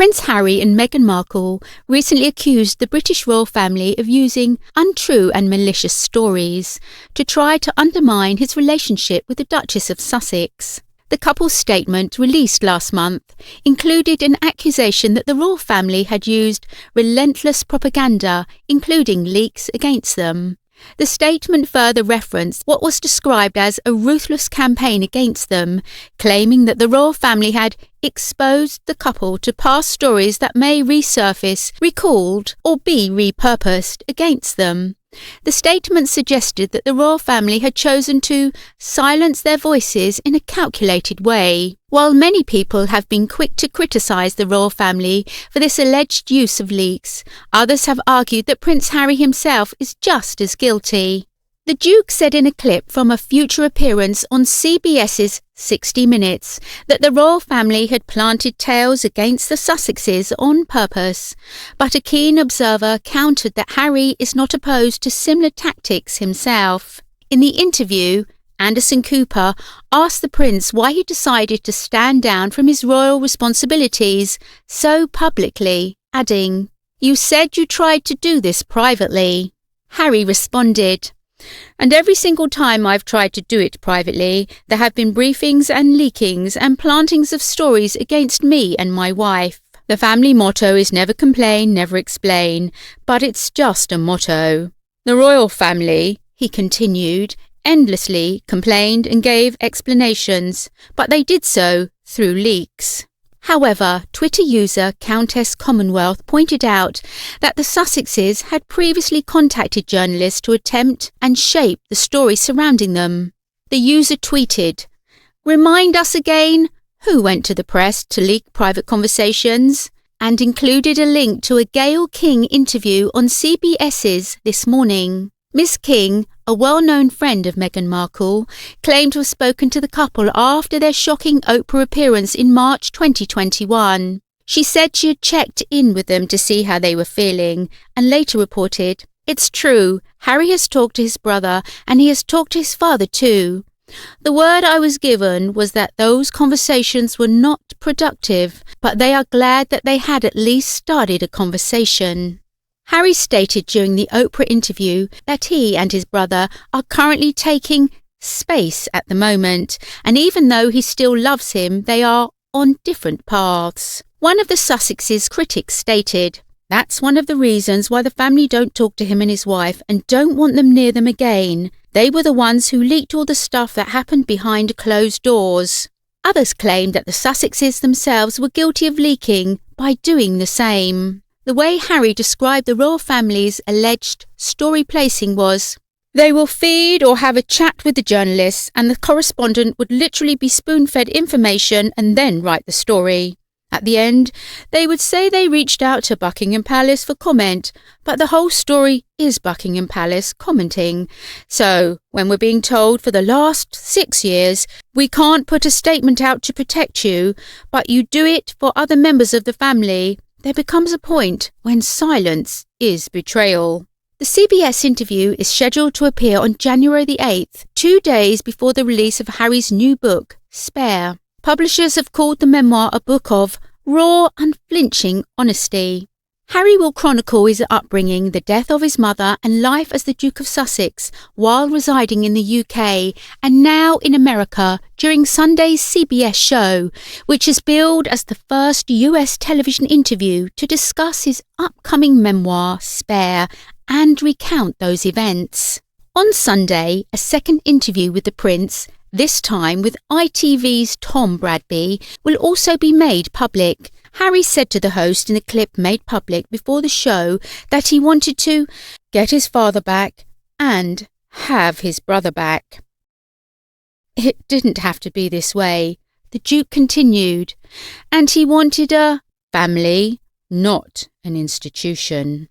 Prince Harry and Meghan Markle recently accused the British royal family of using untrue and malicious stories to try to undermine his relationship with the Duchess of Sussex. The couple's statement, released last month, included an accusation that the royal family had used relentless propaganda, including leaks, against them. The statement further referenced what was described as a ruthless campaign against them, claiming that the royal family had exposed the couple to past stories that may resurface, recalled, or be repurposed against them. The statement suggested that the royal family had chosen to silence their voices in a calculated way. While many people have been quick to criticise the royal family for this alleged use of leaks, others have argued that Prince Harry himself is just as guilty. The Duke said in a clip from a future appearance on CBS's 60 Minutes that the royal family had planted tales against the Sussexes on purpose, but a keen observer countered that Harry is not opposed to similar tactics himself. In the interview, Anderson Cooper asked the prince why he decided to stand down from his royal responsibilities so publicly, adding, "You said you tried to do this privately." Harry responded, "And every single time I've tried to do it privately, there have been briefings and leakings and plantings of stories against me and my wife. The family motto is never complain, never explain, but it's just a motto. The royal family," he continued, "endlessly complained and gave explanations, but they did so through leaks." However, Twitter user Countess Commonwealth pointed out that the Sussexes had previously contacted journalists to attempt and shape the story surrounding them. The user tweeted, "Remind us again, who went to the press to leak private conversations?" and included a link to a Gayle King interview on CBS's This Morning. Ms. King, a well-known friend of Meghan Markle, claimed to have spoken to the couple after their shocking Oprah appearance in March 2021. She said she had checked in with them to see how they were feeling, and later reported, "It's true, Harry has talked to his brother and he has talked to his father too. The word I was given was that those conversations were not productive, but they are glad that they had at least started a conversation." Harry stated during the Oprah interview that he and his brother are currently taking space at the moment, and even though he still loves him, they are on different paths. One of the Sussexes' critics stated, "That's one of the reasons why the family don't talk to him and his wife and don't want them near them again. They were the ones who leaked all the stuff that happened behind closed doors." Others claimed that the Sussexes themselves were guilty of leaking by doing the same. The way Harry described the royal family's alleged story placing was, "They will feed or have a chat with the journalists and the correspondent would literally be spoon-fed information and then write the story. At the end, they would say they reached out to Buckingham Palace for comment, but the whole story is Buckingham Palace commenting. So, when we're being told for the last 6 years, we can't put a statement out to protect you, but you do it for other members of the family, there becomes a point when silence is betrayal." The CBS interview is scheduled to appear on January the 8th, 2 days before the release of Harry's new book, Spare. Publishers have called the memoir a book of raw, unflinching honesty. Harry will chronicle his upbringing, the death of his mother, and life as the Duke of Sussex while residing in the UK and now in America during Sunday's CBS show, which is billed as the first US television interview to discuss his upcoming memoir, Spare, and recount those events. On Sunday, a second interview with the Prince, this time with ITV's Tom Bradby, will also be made public. Harry said to the host in a clip made public before the show that he wanted to get his father back and have his brother back. "It didn't have to be this way," the Duke continued, "and he wanted a family, not an institution."